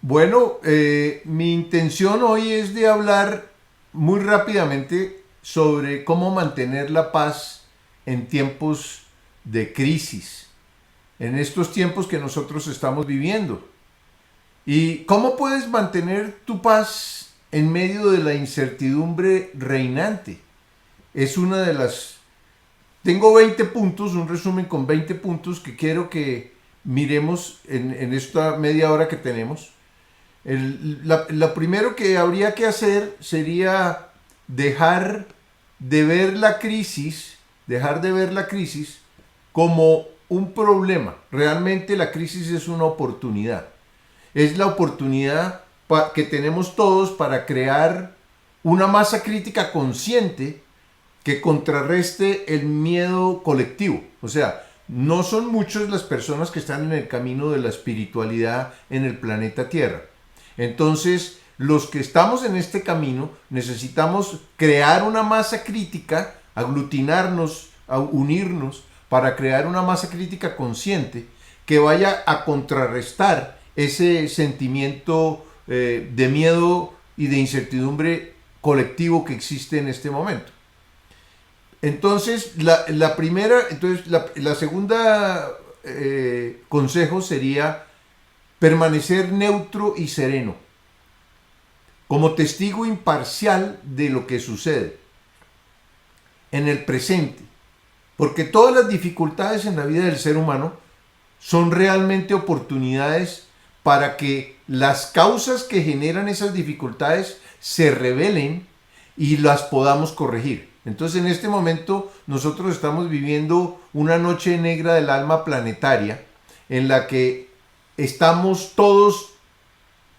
Bueno, mi intención hoy es de hablar muy rápidamente sobre cómo mantener la paz en tiempos de crisis, en estos tiempos que nosotros estamos viviendo. ¿Y cómo puedes mantener tu paz en medio de la incertidumbre reinante? Es una de las... Tengo 20 puntos, un resumen con 20 puntos que quiero que miremos en esta media hora que tenemos. Lo primero que habría que hacer sería dejar de ver la crisis, dejar de ver la crisis como un problema. Realmente la crisis es una oportunidad. Es la oportunidad que tenemos todos para crear una masa crítica consciente que contrarreste el miedo colectivo. O sea, no son muchas las personas que están en el camino de la espiritualidad en el planeta Tierra. Entonces, los que estamos en este camino necesitamos crear una masa crítica, aglutinarnos, unirnos para crear una masa crítica consciente que vaya a contrarrestar ese sentimiento de miedo y de incertidumbre colectivo que existe en este momento. Entonces, la segunda consejo sería permanecer neutro y sereno, como testigo imparcial de lo que sucede en el presente, porque todas las dificultades en la vida del ser humano son realmente oportunidades para que las causas que generan esas dificultades se revelen y las podamos corregir. Entonces, en este momento nosotros estamos viviendo una noche negra del alma planetaria en la que estamos todos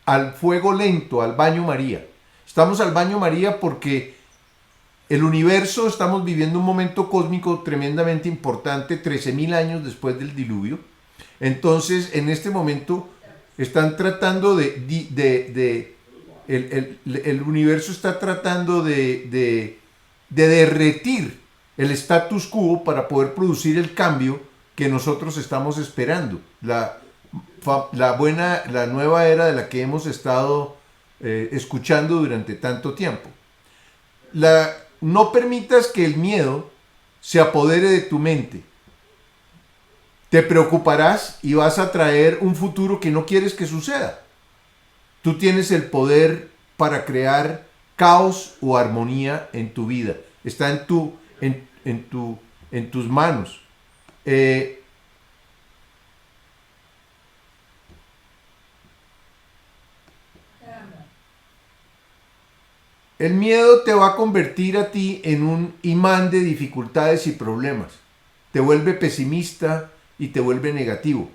al fuego lento, al baño María. Estamos al baño María porque el universo, estamos viviendo un momento cósmico tremendamente importante, 13.000 años después del diluvio. Entonces, en este momento están tratando el universo está tratando de derretir el status quo para poder producir el cambio que nosotros estamos esperando. La nueva era de la que hemos estado escuchando durante tanto tiempo. No permitas que el miedo se apodere de tu mente. Te preocuparás y vas a traer un futuro que no quieres que suceda. Tú tienes el poder para crear caos o armonía en tu vida. Está en tus manos. El miedo te va a convertir a ti en un imán de dificultades y problemas. Te vuelve pesimista y te vuelve negativo.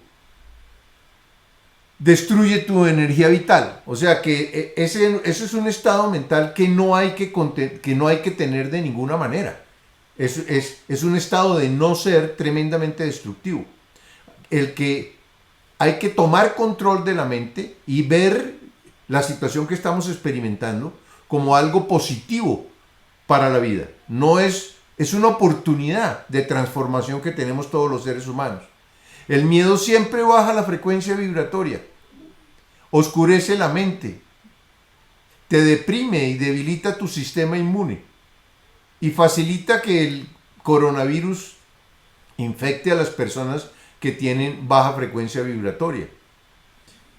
Destruye tu energía vital. O sea que ese es un estado mental que no hay que tener de ninguna manera. Es un estado de no ser tremendamente destructivo. El que hay que tomar control de la mente y ver la situación que estamos experimentando como algo positivo para la vida. Es una oportunidad de transformación que tenemos todos los seres humanos. El miedo siempre baja la frecuencia vibratoria, oscurece la mente, te deprime y debilita tu sistema inmune y facilita que el coronavirus infecte a las personas que tienen baja frecuencia vibratoria.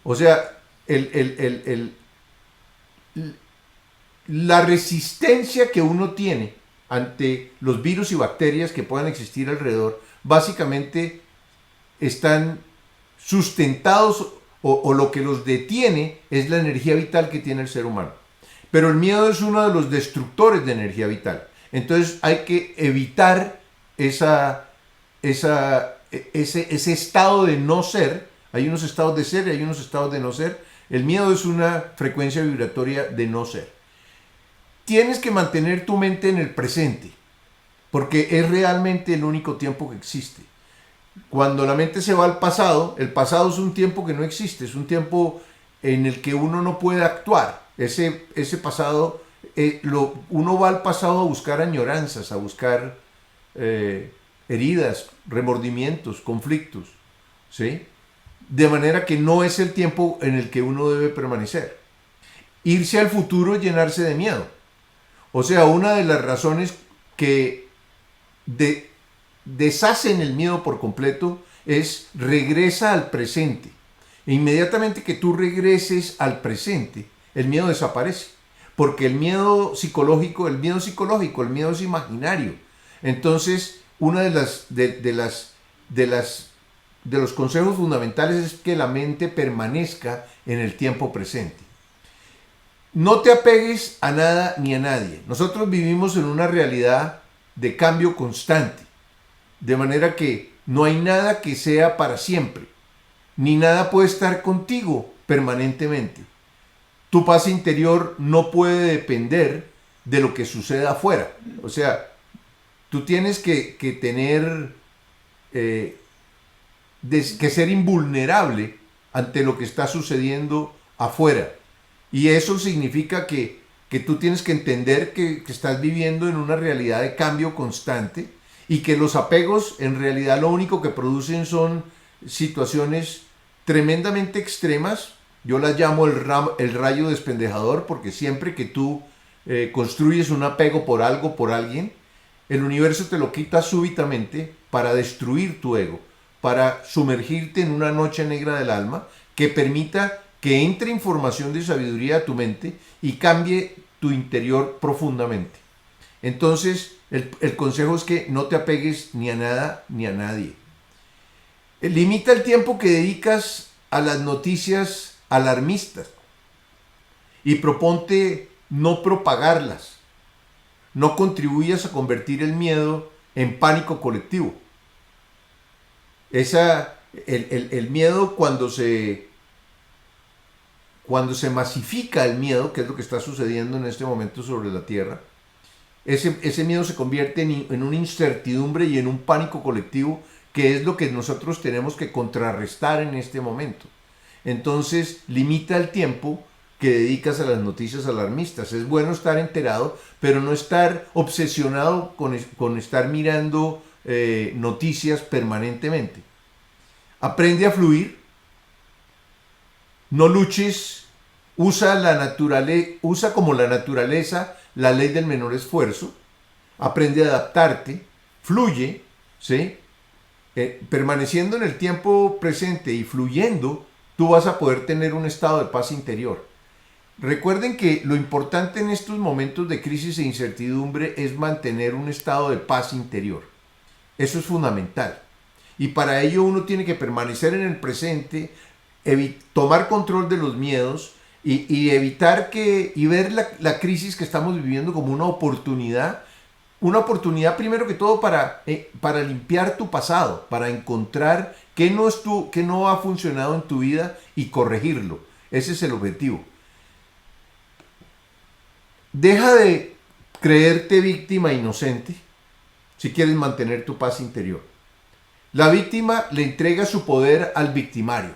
O sea, la resistencia que uno tiene ante los virus y bacterias que puedan existir alrededor, básicamente están sustentados o lo que los detiene es la energía vital que tiene el ser humano. Pero el miedo es uno de los destructores de energía vital. Entonces hay que evitar ese estado de no ser. Hay unos estados de ser y hay unos estados de no ser. El miedo es una frecuencia vibratoria de no ser. Tienes que mantener tu mente en el presente, porque es realmente el único tiempo que existe. Cuando la mente se va al pasado, el pasado es un tiempo que no existe, es un tiempo en el que uno no puede actuar. Ese pasado, uno va al pasado a buscar añoranzas, a buscar heridas, remordimientos, conflictos, ¿sí? de manera que no es el tiempo en el que uno debe permanecer. Irse al futuro es llenarse de miedo. O sea, una de las razones que deshacen el miedo por completo es regresa al presente. E inmediatamente que tú regreses al presente, el miedo desaparece. Porque el miedo psicológico, el miedo es imaginario. Entonces, una de los consejos fundamentales es que la mente permanezca en el tiempo presente. No te apegues a nada ni a nadie. Nosotros vivimos en una realidad de cambio constante, de manera que no hay nada que sea para siempre, ni nada puede estar contigo permanentemente. Tu paz interior no puede depender de lo que suceda afuera. O sea, tú tienes que tener, que ser invulnerable ante lo que está sucediendo afuera. Y eso significa que tú tienes que entender que estás viviendo en una realidad de cambio constante y que los apegos en realidad lo único que producen son situaciones tremendamente extremas. Yo las llamo el rayo despendejador, porque siempre que tú construyes un apego por algo, por alguien, el universo te lo quita súbitamente para destruir tu ego, para sumergirte en una noche negra del alma que permita que entre información de sabiduría a tu mente y cambie tu interior profundamente. Entonces, el consejo es que no te apegues ni a nada ni a nadie. Limita el tiempo que dedicas a las noticias alarmistas y proponte no propagarlas. No contribuyas a convertir el miedo en pánico colectivo. El miedo cuando se masifica el miedo, que es lo que está sucediendo en este momento sobre la Tierra, ese miedo se convierte en una incertidumbre y en un pánico colectivo, que es lo que nosotros tenemos que contrarrestar en este momento. Entonces, limita el tiempo que dedicas a las noticias alarmistas. Es bueno estar enterado, pero no estar obsesionado con estar mirando noticias permanentemente. Aprende a fluir. No luches. Usa como la naturaleza la ley del menor esfuerzo. Aprende a adaptarte. Fluye, ¿sí? Permaneciendo en el tiempo presente y fluyendo, tú vas a poder tener un estado de paz interior. Recuerden que lo importante en estos momentos de crisis e incertidumbre es mantener un estado de paz interior. Eso es fundamental. Y para ello uno tiene que permanecer en el presente, tomar control de los miedos y evitar y ver la crisis que estamos viviendo como una oportunidad. Una oportunidad primero que todo para limpiar tu pasado, para encontrar qué no ha funcionado en tu vida y corregirlo. Ese es el objetivo. Deja de creerte víctima inocente si quieres mantener tu paz interior. La víctima le entrega su poder al victimario.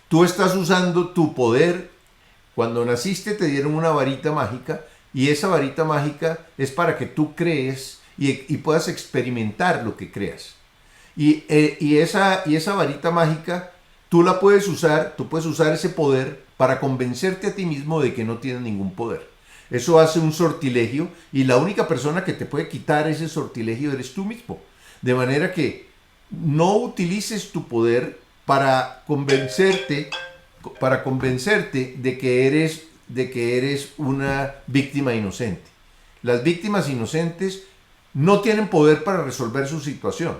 Tú estás usando tu poder. Cuando naciste te dieron una varita mágica, y esa varita mágica es para que tú crees y puedas experimentar lo que creas. Y esa varita mágica tú la puedes usar, tú puedes usar ese poder para convencerte a ti mismo de que no tienes ningún poder. Eso hace un sortilegio, y la única persona que te puede quitar ese sortilegio eres tú mismo. De manera que no utilices tu poder para convencerte de que eres una víctima inocente. Las víctimas inocentes no tienen poder para resolver su situación,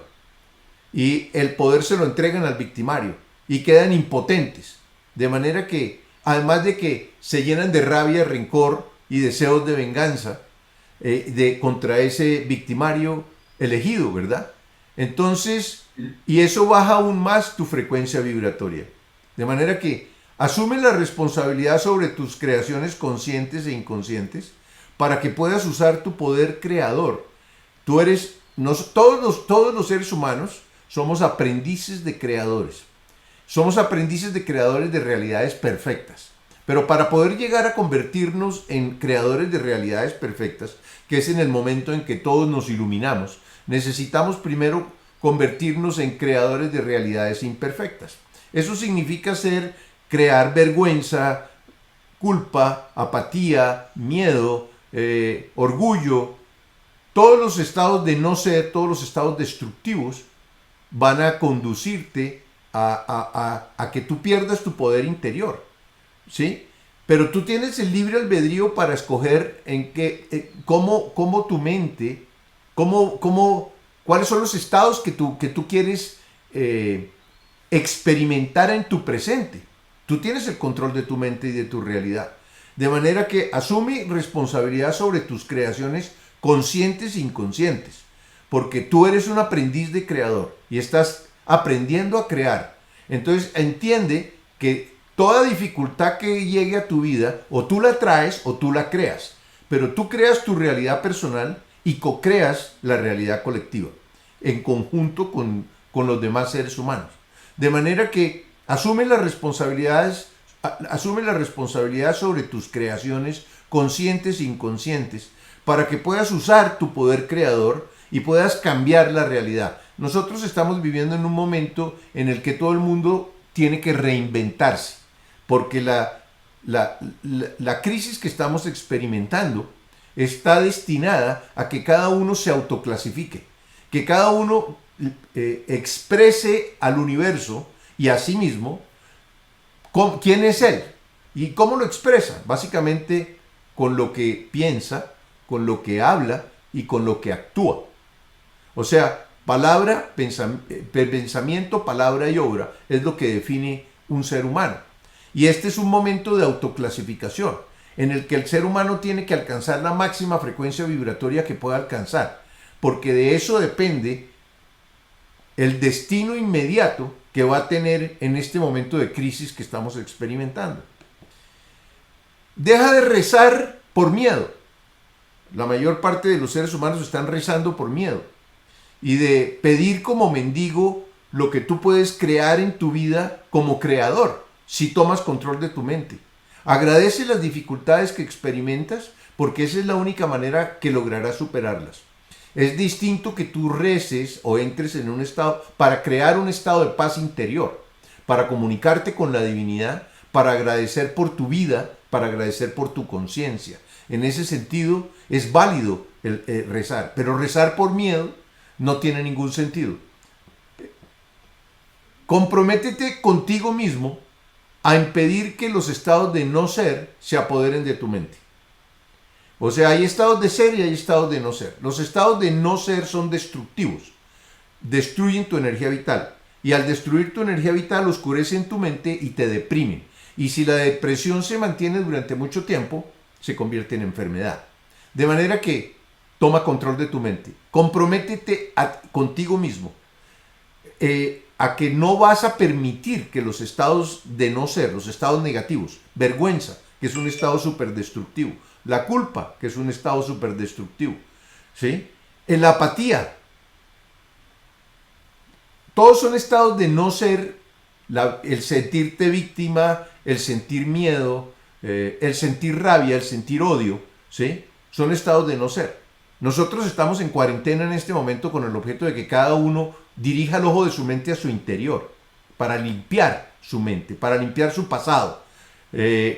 y el poder se lo entregan al victimario y quedan impotentes. De manera que, además de que se llenan de rabia, rencor y deseos de venganza contra ese victimario elegido, ¿verdad? Entonces, y eso baja aún más tu frecuencia vibratoria. De manera que asume la responsabilidad sobre tus creaciones conscientes e inconscientes para que puedas usar tu poder creador. Todos los seres humanos somos aprendices de creadores. Somos aprendices de creadores de realidades perfectas. Pero para poder llegar a convertirnos en creadores de realidades perfectas, que es en el momento en que todos nos iluminamos, necesitamos primero convertirnos en creadores de realidades imperfectas. Eso significa crear vergüenza, culpa, apatía, miedo, orgullo. Todos los estados de no ser, todos los estados destructivos van a conducirte a que tú pierdas tu poder interior, ¿sí? Pero tú tienes el libre albedrío para escoger cómo tu mente, cuáles son los estados que tú quieres experimentar en tu presente. Tú tienes el control de tu mente y de tu realidad. De manera que asume responsabilidad sobre tus creaciones conscientes e inconscientes. Porque tú eres un aprendiz de creador y estás aprendiendo a crear. Entonces entiende que toda dificultad que llegue a tu vida, o tú la traes o tú la creas. Pero tú creas tu realidad personal y co-creas la realidad colectiva, en conjunto con los demás seres humanos. De manera que asume la responsabilidad sobre tus creaciones conscientes e inconscientes para que puedas usar tu poder creador y puedas cambiar la realidad. Nosotros estamos viviendo en un momento en el que todo el mundo tiene que reinventarse, porque la crisis que estamos experimentando está destinada a que cada uno se autoclasifique, que cada uno exprese al universo y a sí mismo quién es él y cómo lo expresa, básicamente con lo que piensa, con lo que habla y con lo que actúa. O sea, pensamiento, palabra y obra es lo que define un ser humano. Y este es un momento de autoclasificación en el que el ser humano tiene que alcanzar la máxima frecuencia vibratoria que pueda alcanzar, porque de eso depende el destino inmediato que va a tener en este momento de crisis que estamos experimentando. Deja de rezar por miedo. La mayor parte de los seres humanos están rezando por miedo. Y de pedir como mendigo lo que tú puedes crear en tu vida como creador, si tomas control de tu mente. Agradece las dificultades que experimentas, porque esa es la única manera que lograrás superarlas. Es distinto que tú reces o entres en un estado para crear un estado de paz interior, para comunicarte con la divinidad, para agradecer por tu vida, para agradecer por tu conciencia. En ese sentido es válido rezar, pero rezar por miedo no tiene ningún sentido. Comprométete contigo mismo a impedir que los estados de no ser se apoderen de tu mente. O sea, hay estados de ser y hay estados de no ser. Los estados de no ser son destructivos. Destruyen tu energía vital. Y al destruir tu energía vital, oscurecen tu mente y te deprimen. Y si la depresión se mantiene durante mucho tiempo, se convierte en enfermedad. De manera que toma control de tu mente. Comprométete contigo mismo a que no vas a permitir que los estados de no ser, los estados negativos, vergüenza, que es un estado súper destructivo, la culpa, que es un estado súper destructivo, ¿sí? La apatía, todos son estados de no ser, el sentirte víctima, el sentir miedo, el sentir rabia, el sentir odio, ¿sí? Son estados de no ser. Nosotros estamos en cuarentena en este momento con el objeto de que cada uno dirija el ojo de su mente a su interior, para limpiar su mente, para limpiar su pasado,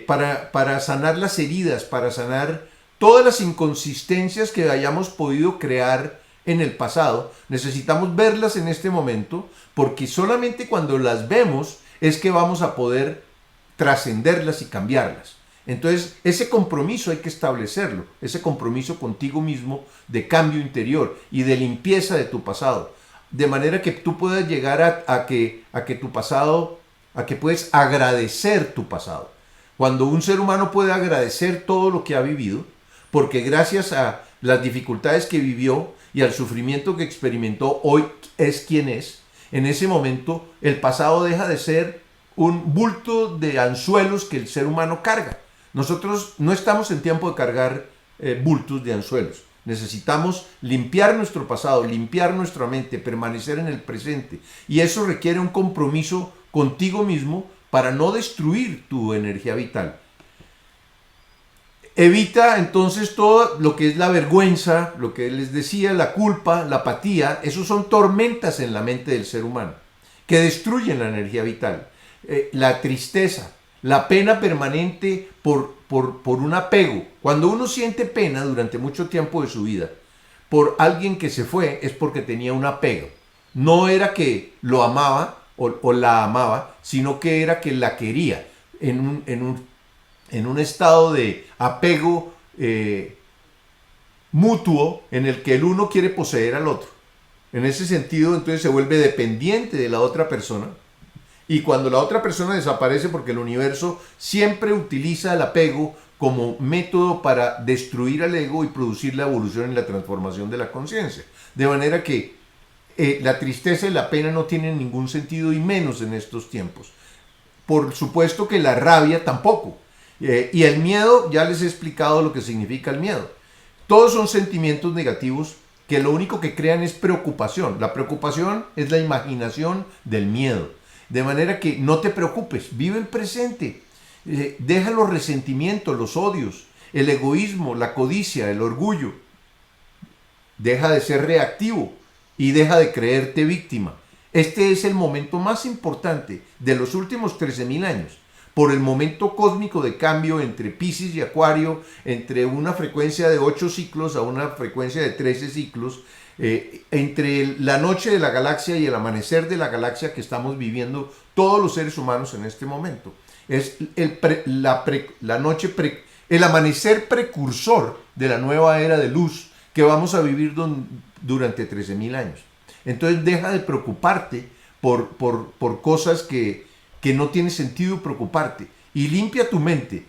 para sanar las heridas, para sanar todas las inconsistencias que hayamos podido crear en el pasado. Necesitamos verlas en este momento, porque solamente cuando las vemos es que vamos a poder trascenderlas y cambiarlas. Entonces, ese compromiso hay que establecerlo, ese compromiso contigo mismo de cambio interior y de limpieza de tu pasado, de manera que tú puedas llegar a que tu pasado, a que puedes agradecer tu pasado. Cuando un ser humano puede agradecer todo lo que ha vivido, porque gracias a las dificultades que vivió y al sufrimiento que experimentó, hoy es quien es, en ese momento el pasado deja de ser un bulto de anzuelos que el ser humano carga. Nosotros no estamos en tiempo de cargar bultos de anzuelos. Necesitamos limpiar nuestro pasado, limpiar nuestra mente, permanecer en el presente. Y eso requiere un compromiso contigo mismo para no destruir tu energía vital. Evita entonces todo lo que es la vergüenza, lo que les decía, la culpa, la apatía. Esos son tormentas en la mente del ser humano que destruyen la energía vital. la tristeza, la pena permanente por un apego. Cuando uno siente pena durante mucho tiempo de su vida por alguien que se fue, es porque tenía un apego. No era que lo amaba o la amaba, sino que era que la quería en un estado de apego mutuo en el que el uno quiere poseer al otro. En ese sentido, entonces se vuelve dependiente de la otra persona. Y cuando la otra persona desaparece, porque el universo siempre utiliza el apego como método para destruir al ego y producir la evolución y la transformación de la conciencia. De manera que la tristeza y la pena no tienen ningún sentido, y menos en estos tiempos. Por supuesto que la rabia tampoco. Y el miedo, ya les he explicado lo que significa el miedo. Todos son sentimientos negativos que lo único que crean es preocupación. La preocupación es la imaginación del miedo. De manera que no te preocupes, vive el presente. Deja los resentimientos, los odios, el egoísmo, la codicia, el orgullo. Deja de ser reactivo y deja de creerte víctima. Este es el momento más importante de los últimos 13.000 años. Por el momento cósmico de cambio entre Piscis y Acuario, entre una frecuencia de 8 ciclos a una frecuencia de 13 ciclos, entre la noche de la galaxia y el amanecer de la galaxia que estamos viviendo todos los seres humanos en este momento. Es el amanecer precursor de la nueva era de luz que vamos a vivir durante 13.000 años. Entonces deja de preocuparte por cosas que no tiene sentido preocuparte, y limpia tu mente,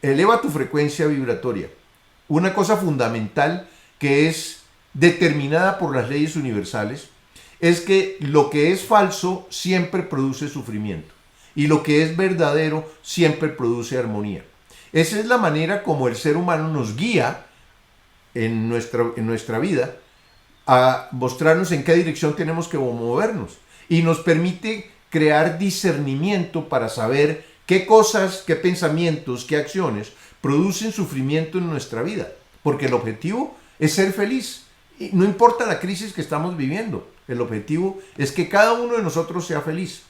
eleva tu frecuencia vibratoria. Una cosa fundamental que es determinada por las leyes universales es que lo que es falso siempre produce sufrimiento y lo que es verdadero siempre produce armonía. Esa es la manera como el ser humano nos guía en nuestra vida a mostrarnos en qué dirección tenemos que movernos, y nos permite crear discernimiento para saber qué cosas, qué pensamientos, qué acciones producen sufrimiento en nuestra vida. Porque el objetivo es ser feliz. Y no importa la crisis que estamos viviendo, el objetivo es que cada uno de nosotros sea feliz.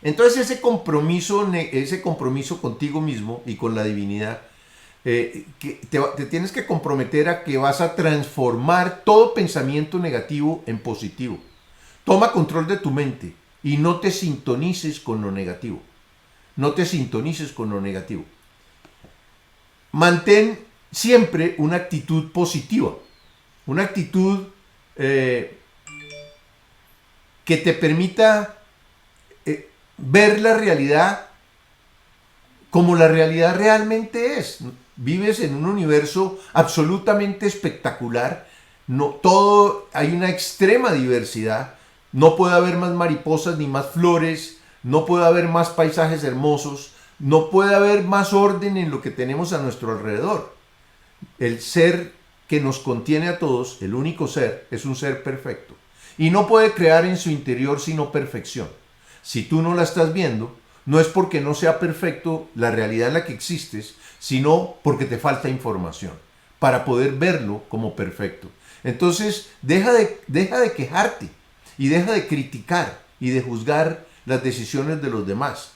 Entonces ese compromiso contigo mismo y con la divinidad, que te tienes que comprometer a que vas a transformar todo pensamiento negativo en positivo. Toma control de tu mente y no te sintonices con lo negativo. No te sintonices con lo negativo. Mantén siempre una actitud positiva. Una actitud que te permita ver la realidad como la realidad realmente es. Vives en un universo absolutamente espectacular. Hay una extrema diversidad. No puede haber más mariposas ni más flores, no puede haber más paisajes hermosos, no puede haber más orden en lo que tenemos a nuestro alrededor. El ser que nos contiene a todos, el único ser, es un ser perfecto. Y no puede crear en su interior sino perfección. Si tú no la estás viendo, no es porque no sea perfecto la realidad en la que existes, sino porque te falta información para poder verlo como perfecto. Entonces, deja de quejarte. Y deja de criticar y de juzgar las decisiones de los demás.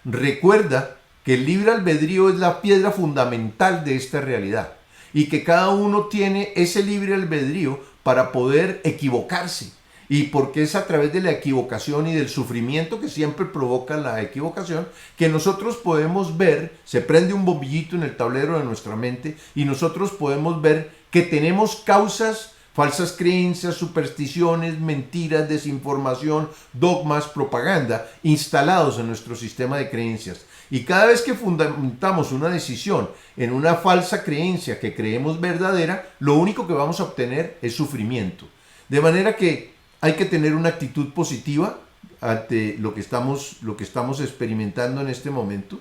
Recuerda que el libre albedrío es la piedra fundamental de esta realidad y que cada uno tiene ese libre albedrío para poder equivocarse, y porque es a través de la equivocación y del sufrimiento que siempre provoca la equivocación que nosotros podemos ver, se prende un bombillito en el tablero de nuestra mente y nosotros podemos ver que tenemos causas, falsas creencias, supersticiones, mentiras, desinformación, dogmas, propaganda instalados en nuestro sistema de creencias. Y cada vez que fundamentamos una decisión en una falsa creencia que creemos verdadera, lo único que vamos a obtener es sufrimiento. De manera que hay que tener una actitud positiva ante lo que estamos experimentando en este momento.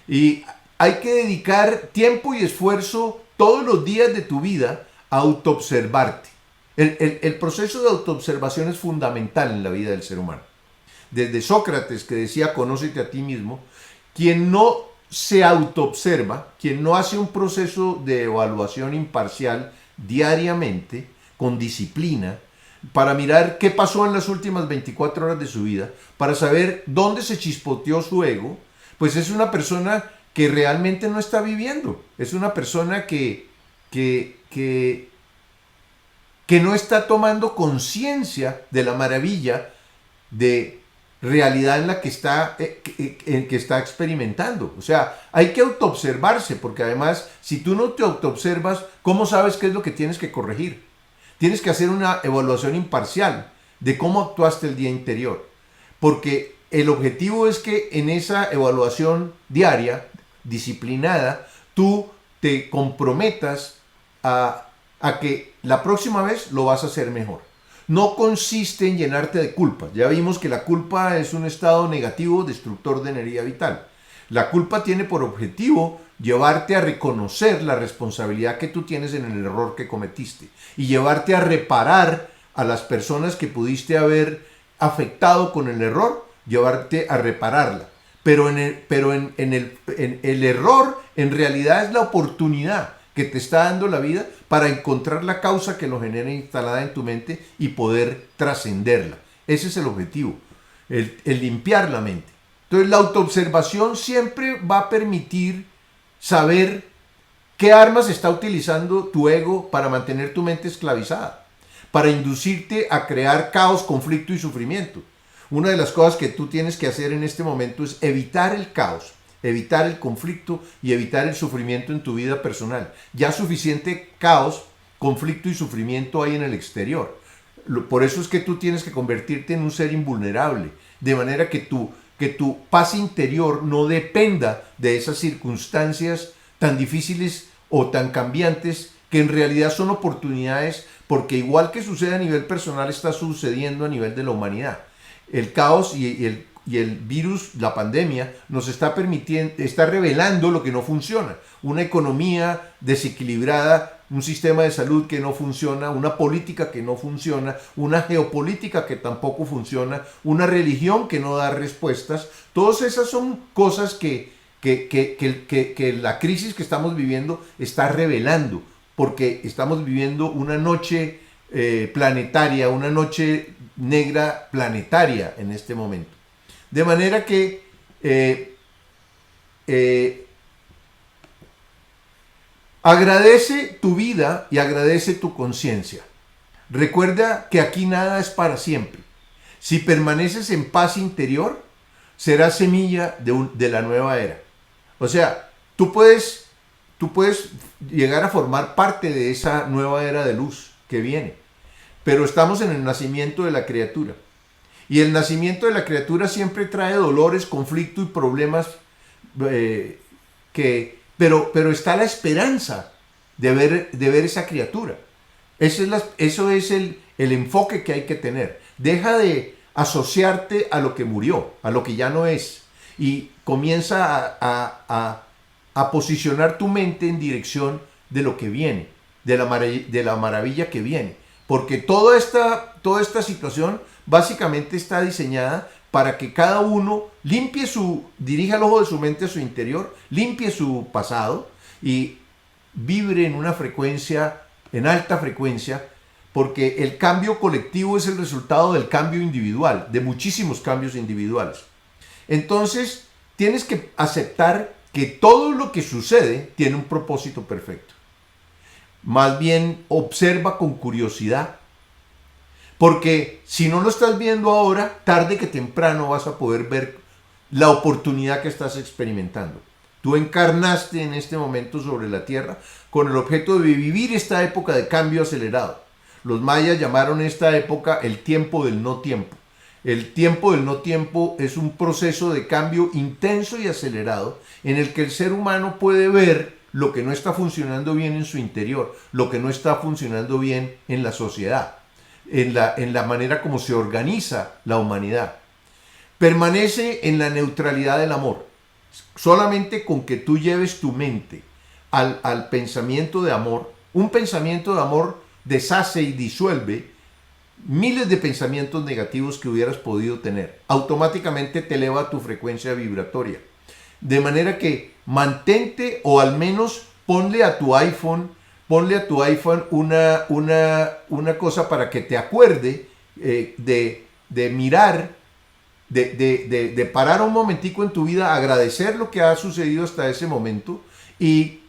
Y hay que dedicar tiempo y esfuerzo todos los días de tu vida a autoobservarte. El proceso de autoobservación es fundamental en la vida del ser humano. Desde Sócrates, que decía conócete a ti mismo, quien no se autoobserva, quien no hace un proceso de evaluación imparcial diariamente, con disciplina, para mirar qué pasó en las últimas 24 horas de su vida, para saber dónde se chispoteó su ego, pues es una persona que realmente no está viviendo. Es una persona que, que, que no está tomando conciencia de la maravilla de realidad en la que está experimentando. O sea, hay que autoobservarse, porque además, si tú no te autoobservas, ¿cómo sabes qué es lo que tienes que corregir? Tienes que hacer una evaluación imparcial de cómo actuaste el día anterior, porque el objetivo es que en esa evaluación diaria, disciplinada, tú te comprometas a que la próxima vez lo vas a hacer mejor. No consiste en llenarte de culpa. Ya vimos que la culpa es un estado negativo destructor de energía vital. La culpa tiene por objetivo llevarte a reconocer la responsabilidad que tú tienes en el error que cometiste y llevarte a reparar a las personas que pudiste haber afectado con el error, llevarte a repararla. Pero el error en realidad es la oportunidad que te está dando la vida para encontrar la causa que lo genera instalada en tu mente y poder trascenderla. Ese es el objetivo, el limpiar la mente. Entonces la autoobservación siempre va a permitir saber qué armas está utilizando tu ego para mantener tu mente esclavizada, para inducirte a crear caos, conflicto y sufrimiento. Una de las cosas que tú tienes que hacer en este momento es evitar el caos, evitar el conflicto y evitar el sufrimiento en tu vida personal. Ya suficiente caos, conflicto y sufrimiento hay en el exterior. Por eso es que tú tienes que convertirte en un ser invulnerable, de manera que tu paz interior no dependa de esas circunstancias tan difíciles o tan cambiantes que en realidad son oportunidades, porque igual que sucede a nivel personal, está sucediendo a nivel de la humanidad. El caos y el virus, la pandemia, nos está permitiendo, está revelando lo que no funciona. Una economía desequilibrada, un sistema de salud que no funciona, una política que no funciona, una geopolítica que tampoco funciona, una religión que no da respuestas. Todas esas son cosas que la crisis que estamos viviendo está revelando, porque estamos viviendo una noche planetaria, una noche negra planetaria en este momento. De manera que agradece tu vida y agradece tu conciencia. Recuerda que aquí nada es para siempre. Si permaneces en paz interior, serás semilla de la nueva era. O sea, tú puedes llegar a formar parte de esa nueva era de luz que viene. Pero estamos en el nacimiento de la criatura. Y el nacimiento de la criatura siempre trae dolores, conflicto y problemas, pero está la esperanza de ver esa criatura. Eso es el enfoque que hay que tener. Deja de asociarte a lo que murió, a lo que ya no es, y comienza a posicionar tu mente en dirección de lo que viene, de la maravilla que viene. Porque toda esta situación básicamente está diseñada para que cada uno dirija el ojo de su mente a su interior, limpie su pasado y vibre en una frecuencia, en alta frecuencia, porque el cambio colectivo es el resultado del cambio individual, de muchísimos cambios individuales. Entonces, tienes que aceptar que todo lo que sucede tiene un propósito perfecto. Más bien, observa con curiosidad. Porque si no lo estás viendo ahora, tarde que temprano vas a poder ver la oportunidad que estás experimentando. Tú encarnaste en este momento sobre la Tierra con el objeto de vivir esta época de cambio acelerado. Los mayas llamaron esta época el tiempo del no tiempo. El tiempo del no tiempo es un proceso de cambio intenso y acelerado en el que el ser humano puede ver lo que no está funcionando bien en su interior, lo que no está funcionando bien en la sociedad, en la manera como se organiza la humanidad. Permanece en la neutralidad del amor. Solamente con que tú lleves tu mente al pensamiento de amor, un pensamiento de amor deshace y disuelve miles de pensamientos negativos que hubieras podido tener. Automáticamente te eleva tu frecuencia vibratoria. De manera que mantente, o al menos ponle a tu iPhone ponle a tu iPhone una cosa para que te acuerde de mirar, de parar un momentico en tu vida, agradecer lo que ha sucedido hasta ese momento y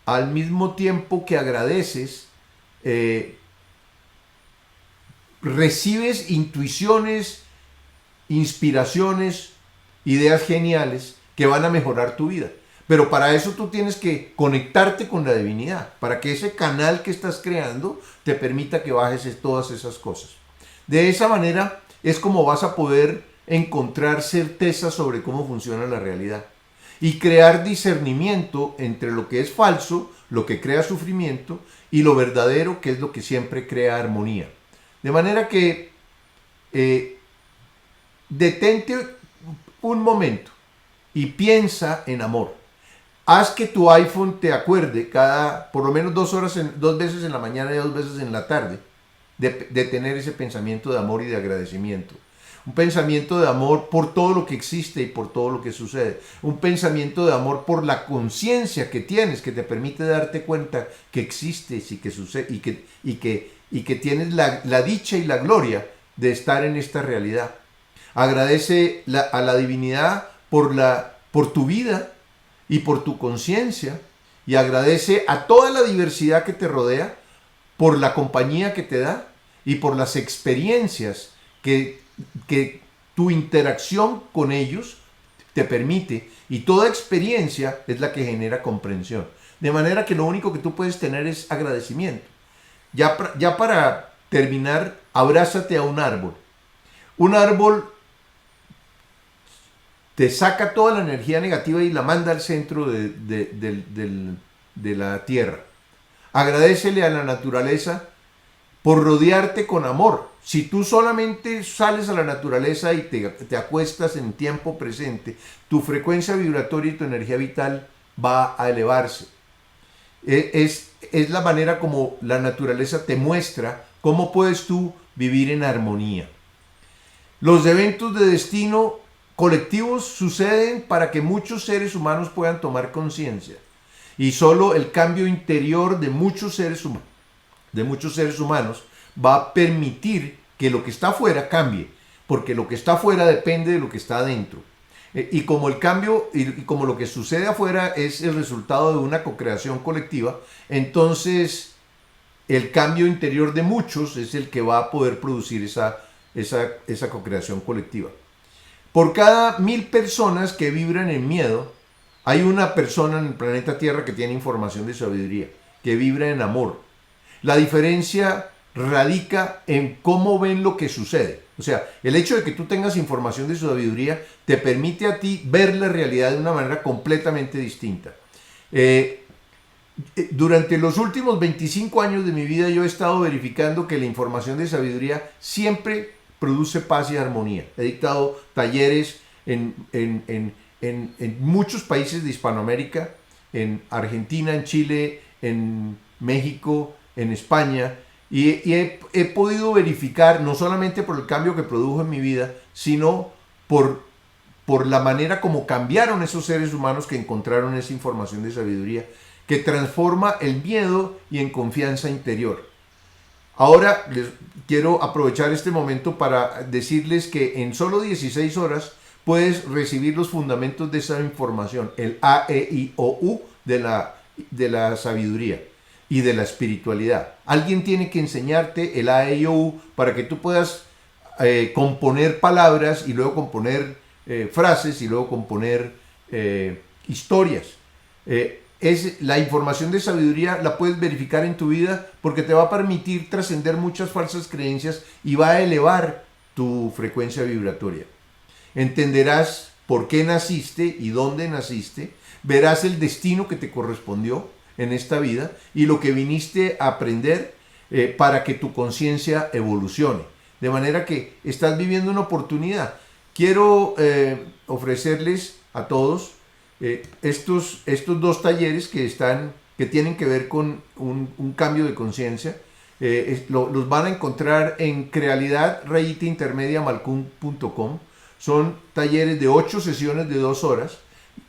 al mismo tiempo que agradeces, eh, recibes intuiciones, inspiraciones, ideas geniales que van a mejorar tu vida. Pero para eso tú tienes que conectarte con la divinidad, para que ese canal que estás creando te permita que bajes todas esas cosas. De esa manera es como vas a poder encontrar certeza sobre cómo funciona la realidad y crear discernimiento entre lo que es falso, lo que crea sufrimiento, y lo verdadero, que es lo que siempre crea armonía. De manera que detente un momento y piensa en amor. Haz que tu iPhone te acuerde por lo menos 2 horas, 2 veces en la mañana y 2 veces en la tarde, de tener ese pensamiento de amor y de agradecimiento. Un pensamiento de amor por todo lo que existe y por todo lo que sucede. Un pensamiento de amor por la conciencia que tienes, que te permite darte cuenta que existes y que sucede y que tienes la dicha y la gloria de estar en esta realidad. Agradece a la divinidad por tu vida y por tu conciencia, y agradece a toda la diversidad que te rodea por la compañía que te da y por las experiencias que tu interacción con ellos te permite, y toda experiencia es la que genera comprensión. De manera que lo único que tú puedes tener es agradecimiento. Ya para terminar, abrázate a un árbol. Un árbol te saca toda la energía negativa y la manda al centro de la tierra. Agradécele a la naturaleza por rodearte con amor. Si tú solamente sales a la naturaleza y te acuestas en tiempo presente, tu frecuencia vibratoria y tu energía vital va a elevarse. Es la manera como la naturaleza te muestra cómo puedes tú vivir en armonía. Los eventos de destino colectivos suceden para que muchos seres humanos puedan tomar conciencia. Y solo el cambio interior de muchos seres humanos va a permitir que lo que está afuera cambie, porque lo que está afuera depende de lo que está adentro. Y como el cambio y como lo que sucede afuera es el resultado de una co-creación colectiva, entonces el cambio interior de muchos es el que va a poder producir esa co-creación colectiva. Por cada 1000 personas que vibran en miedo, hay una persona en el planeta Tierra que tiene información de sabiduría, que vibra en amor. La diferencia radica en cómo ven lo que sucede. O sea, el hecho de que tú tengas información de sabiduría te permite a ti ver la realidad de una manera completamente distinta. Durante los últimos 25 años de mi vida yo he estado verificando que la información de sabiduría siempre produce paz y armonía. He dictado talleres en muchos países de Hispanoamérica, en Argentina, en Chile, en México, en España, y he podido verificar, no solamente por el cambio que produjo en mi vida, sino por la manera como cambiaron esos seres humanos que encontraron esa información de sabiduría, que transforma el miedo y en confianza interior. Ahora les quiero aprovechar este momento para decirles que en solo 16 horas puedes recibir los fundamentos de esa información, el A, E, I, O, U de la sabiduría y de la espiritualidad. Alguien tiene que enseñarte el A, E, I, O, U para que tú puedas componer palabras y luego componer frases y luego componer historias. La información de sabiduría la puedes verificar en tu vida porque te va a permitir trascender muchas falsas creencias y va a elevar tu frecuencia vibratoria. Entenderás por qué naciste y dónde naciste, verás el destino que te correspondió en esta vida y lo que viniste a aprender para que tu conciencia evolucione. De manera que estás viviendo una oportunidad. Quiero ofrecerles a todos estos 2 talleres que tienen que ver con un cambio de conciencia. Los van a encontrar en crealidadrayitaintermediamalcun.com. Son talleres de 8 sesiones de 2 horas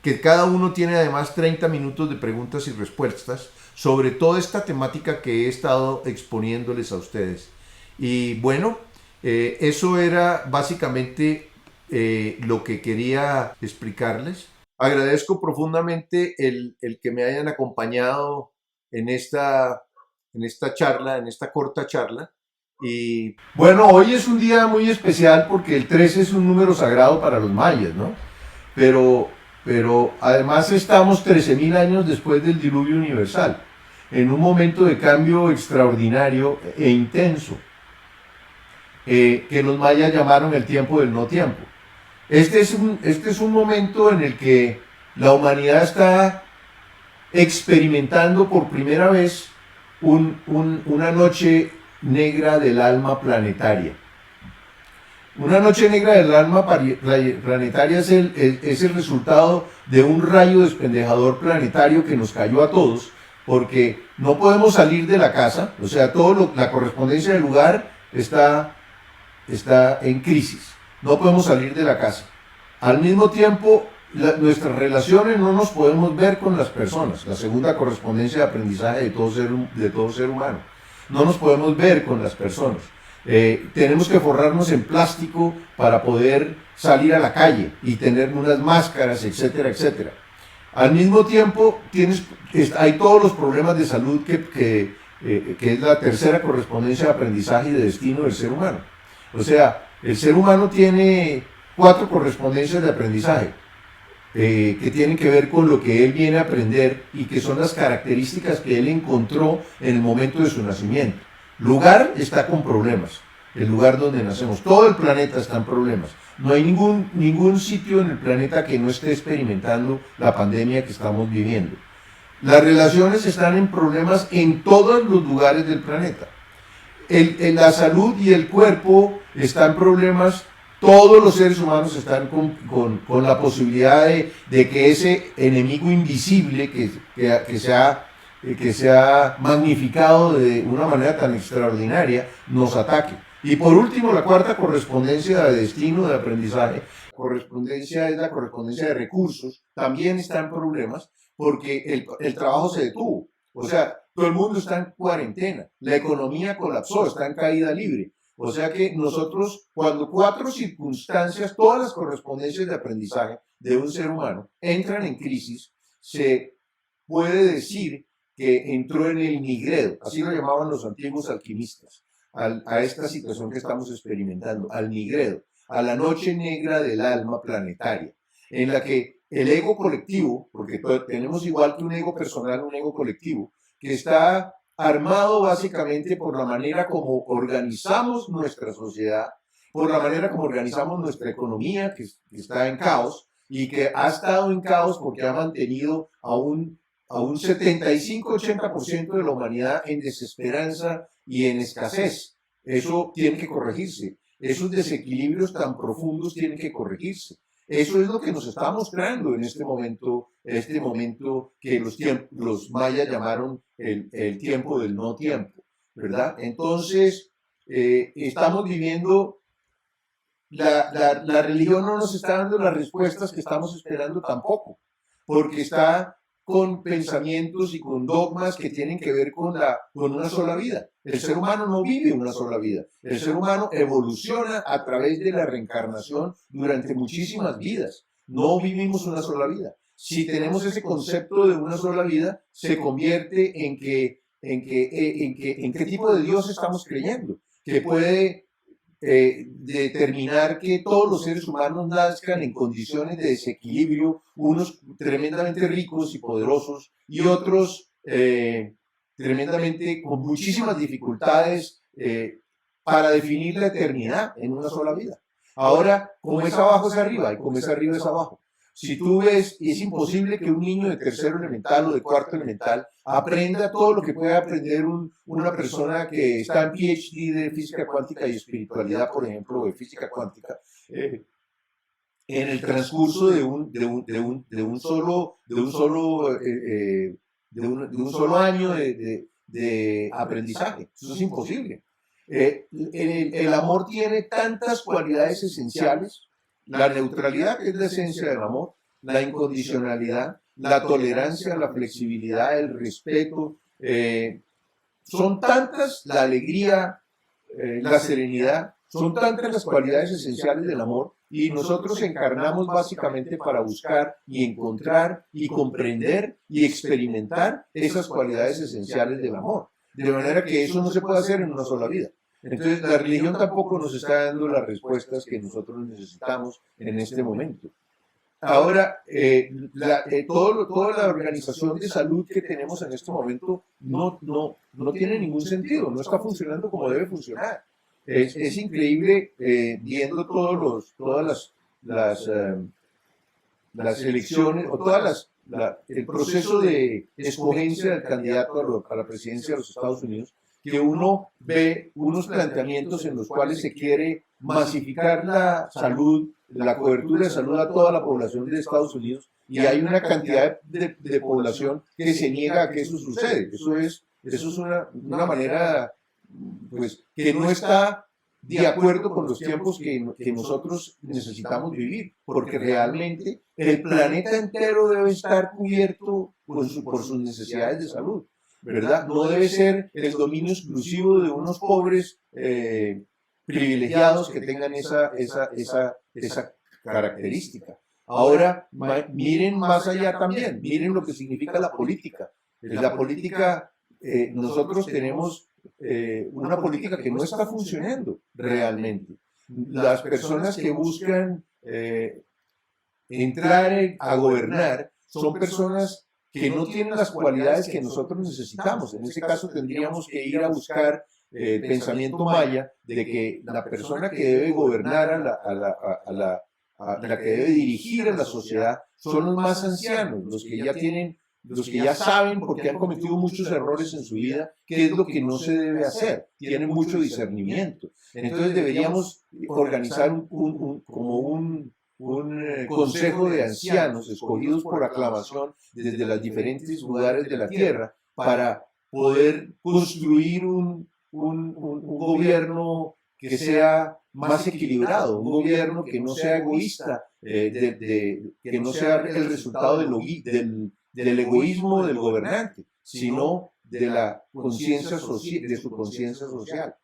que cada uno tiene además 30 minutos de preguntas y respuestas sobre toda esta temática que he estado exponiéndoles a ustedes. Y bueno, eso era básicamente lo que quería explicarles. Agradezco profundamente el que me hayan acompañado en esta charla, en esta corta charla. Y bueno, hoy es un día muy especial porque el 13 es un número sagrado para los mayas, ¿no? Pero, pero además estamos 13.000 años después del diluvio universal, en un momento de cambio extraordinario e intenso, que los mayas llamaron el tiempo del no tiempo. Este es un momento en el que la humanidad está experimentando por primera vez una noche negra del alma planetaria. Una noche negra del alma planetaria es el resultado de un rayo despendejador planetario que nos cayó a todos, porque no podemos salir de la casa, o sea, la correspondencia del lugar está en crisis. No podemos salir de la casa. Al mismo tiempo, nuestras relaciones no nos podemos ver con las personas. La segunda correspondencia de aprendizaje de todo ser humano. No nos podemos ver con las personas. Tenemos que forrarnos en plástico para poder salir a la calle y tener unas máscaras, etcétera, etcétera. Al mismo tiempo, hay todos los problemas de salud que es la tercera correspondencia de aprendizaje y de destino del ser humano. O sea, el ser humano tiene 4 correspondencias de aprendizaje que tienen que ver con lo que él viene a aprender y que son las características que él encontró en el momento de su nacimiento. Lugar está con problemas, el lugar donde nacemos. Todo el planeta está en problemas. No hay ningún sitio en el planeta que no esté experimentando la pandemia que estamos viviendo. Las relaciones están en problemas en todos los lugares del planeta. La salud y el cuerpo están en problemas. Todos los seres humanos están con la posibilidad de que ese enemigo invisible que se ha magnificado de una manera tan extraordinaria nos ataque. Y por último, la cuarta correspondencia de destino, de aprendizaje, correspondencia es la correspondencia de recursos, también está en problemas porque el trabajo se detuvo. O sea, todo el mundo está en cuarentena, la economía colapsó, está en caída libre. O sea que nosotros, cuando 4 circunstancias, todas las correspondencias de aprendizaje de un ser humano entran en crisis, se puede decir que entró en el nigredo, así lo llamaban los antiguos alquimistas, a esta situación que estamos experimentando, al nigredo, a la noche negra del alma planetaria, en la que el ego colectivo, porque tenemos igual que un ego personal, un ego colectivo, que está armado básicamente por la manera como organizamos nuestra sociedad, por la manera como organizamos nuestra economía, que está en caos, y que ha estado en caos porque ha mantenido a un 75-80% de la humanidad en desesperanza y en escasez. Eso tiene que corregirse. Esos desequilibrios tan profundos tienen que corregirse. Eso es lo que nos está mostrando en este momento que los mayas llamaron el tiempo del no tiempo, ¿verdad? Entonces, estamos viviendo, la religión no nos está dando las respuestas que estamos esperando tampoco, porque está con pensamientos y con dogmas que tienen que ver con una sola vida. El ser humano no vive una sola vida. El ser humano evoluciona a través de la reencarnación durante muchísimas vidas. No vivimos una sola vida. Si tenemos ese concepto de una sola vida, se convierte en qué tipo de Dios estamos creyendo, que puede determinar que todos los seres humanos nazcan en condiciones de desequilibrio, unos tremendamente ricos y poderosos y otros tremendamente con muchísimas dificultades para definir la eternidad en una sola vida. Ahora, como es abajo es arriba y como es arriba es abajo. Si tú ves, es imposible que un niño de tercero elemental o de cuarto elemental aprenda todo lo que puede aprender una persona que está en PhD de física cuántica y espiritualidad, por ejemplo, o de física cuántica, en el transcurso de un solo año de aprendizaje. Eso es imposible. El amor tiene tantas cualidades esenciales. La neutralidad es la esencia del amor. la incondicionalidad, la tolerancia, la flexibilidad, el respeto. Son tantas la alegría, la serenidad, son tantas las cualidades esenciales del amor, y nosotros encarnamos básicamente para buscar y encontrar y comprender y experimentar esas cualidades esenciales del amor. De manera que eso no se puede hacer en una sola vida. Entonces la religión tampoco nos está dando las respuestas que nosotros necesitamos en este momento. Ahora, toda la organización de salud que tenemos en este momento no tiene ningún sentido, no está funcionando como debe funcionar. Es increíble viendo todas las elecciones o el proceso de escogencia del candidato a la presidencia de los Estados Unidos, que uno ve unos planteamientos en los cuales se quiere masificar la salud, la cobertura de salud a toda la población de Estados Unidos, y hay una cantidad de población que se niega a que eso sucede. Eso es una manera, pues, que no está de acuerdo con los tiempos que nosotros necesitamos vivir, porque realmente el planeta entero debe estar cubierto por sus necesidades de salud, ¿verdad? No debe ser el dominio exclusivo de unos pobres privilegiados que tengan esa característica. Ahora, miren más allá también, miren lo que significa la política. La política, nosotros tenemos una política que no está funcionando realmente. Las personas que buscan entrar a gobernar son personas que no tienen las cualidades que nosotros necesitamos. En ese caso tendríamos que ir a buscar el pensamiento maya de que la persona que debe gobernar la que debe dirigir a la sociedad son los más ancianos, los que ya saben, porque han cometido muchos errores en su vida, qué es lo que no se debe hacer, tienen mucho discernimiento. Entonces deberíamos organizar un consejo de ancianos escogidos por aclamación desde los diferentes lugares de la tierra para poder construir un gobierno que sea más equilibrado, un gobierno que no sea egoísta, que no sea el resultado del egoísmo del gobernante, sino de su conciencia social.